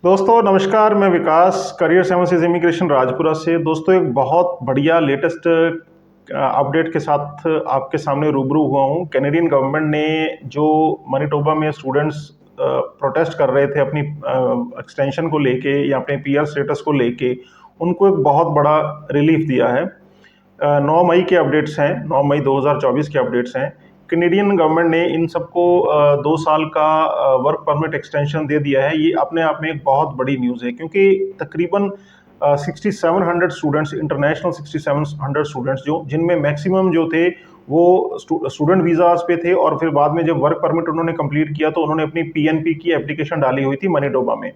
दोस्तों नमस्कार, मैं विकास करियर सर्विसेज इमिग्रेशन राजपुरा से। दोस्तों एक बहुत बढ़िया लेटेस्ट अपडेट के साथ आपके सामने रूबरू हुआ हूँ। कैनेडियन गवर्नमेंट ने जो मैनिटोबा में स्टूडेंट्स प्रोटेस्ट कर रहे थे अपनी एक्सटेंशन को लेके या अपने पीआर स्टेटस को लेके, उनको एक बहुत बड़ा रिलीफ दिया है। 9 मई के अपडेट्स हैं, 9 मई 2024 के अपडेट्स हैं। कैनेडियन गवर्नमेंट ने इन सबको 2 साल का वर्क परमिट एक्सटेंशन दे दिया है। ये अपने आप में एक बहुत बड़ी न्यूज़ है, क्योंकि तकरीबन 6700 स्टूडेंट्स, इंटरनेशनल 6700 स्टूडेंट्स, जो जिनमें मैक्सिमम जो थे वो स्टूडेंट वीज़ाज पे थे, और फिर बाद में जब वर्क परमिट उन्होंने कंप्लीट किया तो उन्होंने अपनी पीएनपी की एप्लीकेशन डाली हुई थी मैनिटोबा में।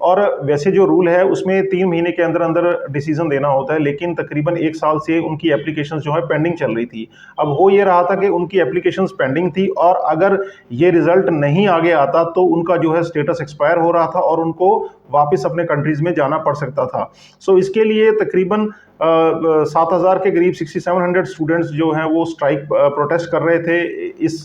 और वैसे जो रूल है उसमें 3 महीने के अंदर अंदर डिसीजन देना होता है, लेकिन तकरीबन 1 साल से उनकी एप्लीकेशंस जो है पेंडिंग चल रही थी। अब हो ये रहा था कि उनकी एप्लीकेशंस पेंडिंग थी, और अगर ये रिजल्ट नहीं आगे आता तो उनका जो है स्टेटस एक्सपायर हो रहा था और उनको वापस अपने कंट्रीज में जाना पड़ सकता था। सो इसके लिए तकरीबन 7000 के करीब 6700 स्टूडेंट्स जो हैं वो स्ट्राइक प्रोटेस्ट कर रहे थे इस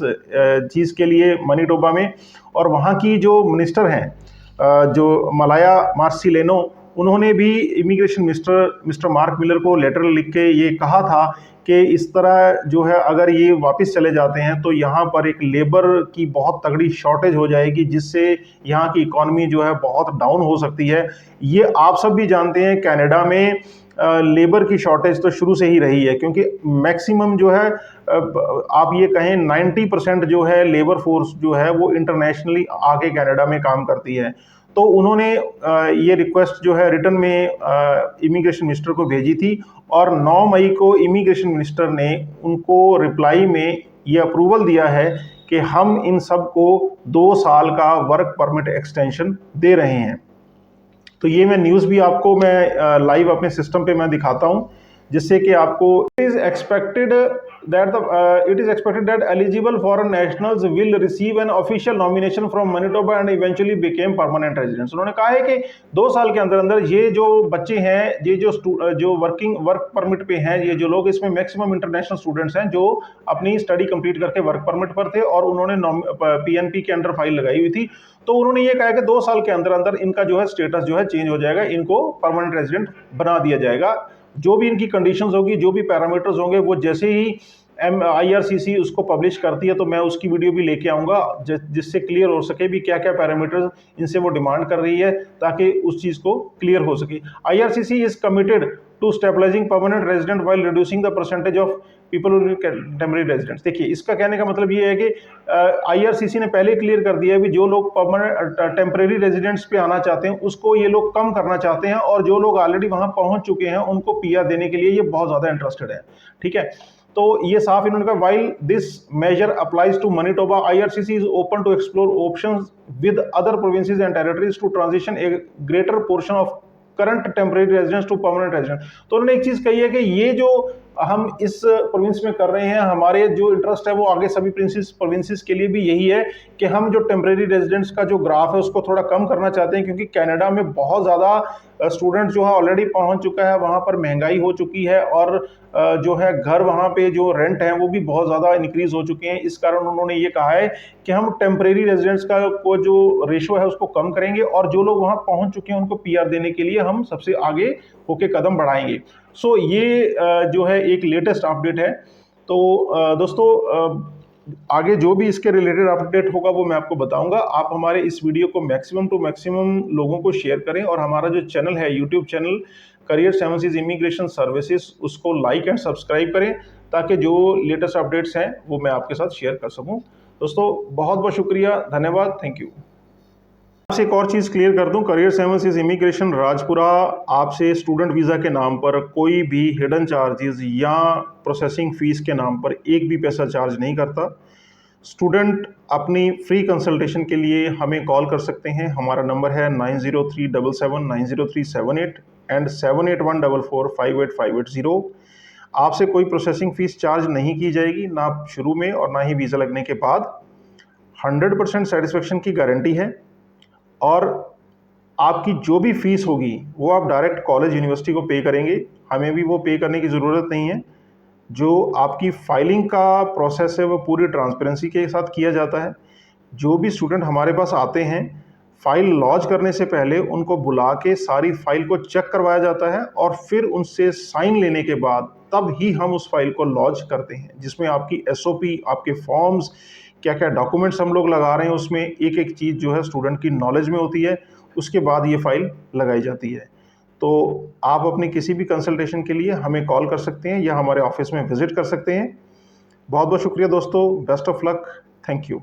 चीज़ के लिए मैनिटोबा में। और वहाँ की जो मिनिस्टर हैं, जो मलाया मार्सिलेनो, उन्होंने भी इमिग्रेशन मिस्टर मार्क मिलर को लेटर लिख के ये कहा था कि इस तरह जो है अगर ये वापस चले जाते हैं तो यहाँ पर एक लेबर की बहुत तगड़ी शॉर्टेज हो जाएगी, जिससे यहाँ की इकॉनमी जो है बहुत डाउन हो सकती है। ये आप सब भी जानते हैं, कनाडा में लेबर की शॉर्टेज तो शुरू से ही रही है, क्योंकि मैक्सिमम जो है आप ये कहें 90% जो है लेबर फोर्स जो है वो इंटरनेशनली आके कनाडा में काम करती है। तो उन्होंने ये रिक्वेस्ट जो है रिटर्न में इमिग्रेशन मिनिस्टर को भेजी थी, और 9 मई को इमिग्रेशन मिनिस्टर ने उनको रिप्लाई में ये अप्रूवल दिया है कि हम इन सब को 2 साल का वर्क परमिट एक्सटेंशन दे रहे हैं। तो ये मैं न्यूज़ भी आपको मैं लाइव अपने सिस्टम पे मैं दिखाता हूँ, जिससे कि आपको it is expected that eligible foreign nationals will receive an official nomination from Manitoba and eventually became permanent residents. उन्होंने कहा है कि 2 साल के अंदर अंदर ये जो बच्चे हैं, ये जो वर्क परमिट पे हैं, ये जो लोग, इसमें मैक्सिमम इंटरनेशनल स्टूडेंट्स हैं जो अपनी स्टडी कंप्लीट करके वर्क परमिट पर थे और उन्होंने पीएनपी के अंडर फाइल लगाई हुई थी। तो उन्होंने ये कहा कि 2 साल के अंदर अंदर इनका जो है स्टेटस जो है चेंज हो जाएगा, इनको परमानेंट रेजिडेंट बना दिया जाएगा। जो भी इनकी कंडीशंस होगी, जो भी पैरामीटर्स होंगे, वो जैसे ही IRCC उसको पब्लिश करती है तो मैं उसकी वीडियो भी लेके आऊँगा, जिससे क्लियर हो सके भी क्या क्या पैरामीटर्स इनसे वो डिमांड कर रही है, ताकि उस चीज़ को क्लियर हो सके। IRCC is committed to stabilising permanent resident while reducing the percentage of people who temporary residents. देखिए, इसका कहने का मतलब ये है कि IRCC ने पहले क्लियर कर दिया है कि जो लोग परमानेंट टेम्परेरी रेजिडेंट्स पे आना चाहते हैं उसको ये लोग कम करना चाहते हैं, और जो लोग ऑलरेडी वहां पहुंच चुके हैं उनको PR देने के लिए ये बहुत ज़्यादा इंटरेस्टेड है। ठीक है, तो ये साफ इन्होंने कहा, while this measure applies to Manitoba, IRCC is open to explore options with other provinces and territories to transition a greater portion of current temporary residence to permanent resident. तो उन्होंने एक चीज कही है कि ये जो हम इस प्रोविंस में कर रहे हैं, हमारे जो इंटरेस्ट है वो आगे सभी प्रोविंसेस के लिए भी यही है कि हम जो टेम्परेरी रेजिडेंट्स का जो ग्राफ है उसको थोड़ा कम करना चाहते हैं, क्योंकि कनाडा में बहुत ज़्यादा स्टूडेंट जो है ऑलरेडी पहुंच चुका है, वहाँ पर महंगाई हो चुकी है, और जो है घर वहाँ पे जो रेंट है वो भी बहुत ज़्यादा इंक्रीज हो चुके हैं। इस कारण उन्होंने ये कहा है कि हम टेम्परेरी रेजिडेंट्स का को जो रेशो है उसको कम करेंगे, और जो लोग वहाँ पहुँच चुके हैं उनको PR देने के लिए हम सबसे आगे होके कदम बढ़ाएंगे। सो ये जो है एक लेटेस्ट अपडेट है। तो दोस्तों आगे जो भी इसके रिलेटेड अपडेट होगा वो मैं आपको बताऊंगा। आप हमारे इस वीडियो को मैक्सिमम टू मैक्सिमम लोगों को शेयर करें, और हमारा जो चैनल है, YouTube channel career services immigration services, उसको लाइक एंड सब्सक्राइब करें, ताकि जो लेटेस्ट अपडेट्स हैं वो मैं आपके साथ शेयर कर सकूं। दोस्तों बहुत बहुत शुक्रिया, धन्यवाद, थैंक यू। आपसे एक और चीज़ क्लियर कर दूं, करियर सर्विसेज इमिग्रेशन राजपुरा आपसे स्टूडेंट वीज़ा के नाम पर कोई भी हिडन चार्जेस या प्रोसेसिंग फ़ीस के नाम पर एक भी पैसा चार्ज नहीं करता। स्टूडेंट अपनी फ्री कंसल्टेशन के लिए हमें कॉल कर सकते हैं। हमारा नंबर है 9037790378 एंड 7814458580। आपसे कोई प्रोसेसिंग फ़ीस चार्ज नहीं की जाएगी, ना शुरू में और ना ही वीज़ा लगने के बाद। 100% सेटिस्फेक्शन की गारंटी है, और आपकी जो भी फीस होगी वो आप डायरेक्ट कॉलेज यूनिवर्सिटी को पे करेंगे, हमें भी वो पे करने की ज़रूरत नहीं है। जो आपकी फाइलिंग का प्रोसेस है वो पूरी ट्रांसपेरेंसी के साथ किया जाता है। जो भी स्टूडेंट हमारे पास आते हैं, फाइल लॉन्च करने से पहले उनको बुला के सारी फाइल को चेक करवाया जाता है और फिर उनसे साइन लेने के बाद तब ही हम उस फाइल को लॉन्च करते हैं, जिसमें आपकी एसओपी, आपके फॉर्म्स, क्या क्या डॉक्यूमेंट्स हम लोग लगा रहे हैं, उसमें एक एक चीज़ जो है स्टूडेंट की नॉलेज में होती है, उसके बाद ये फाइल लगाई जाती है। तो आप अपनी किसी भी कंसल्टेशन के लिए हमें कॉल कर सकते हैं या हमारे ऑफिस में विजिट कर सकते हैं। बहुत बहुत शुक्रिया दोस्तों, best of luck, thank you.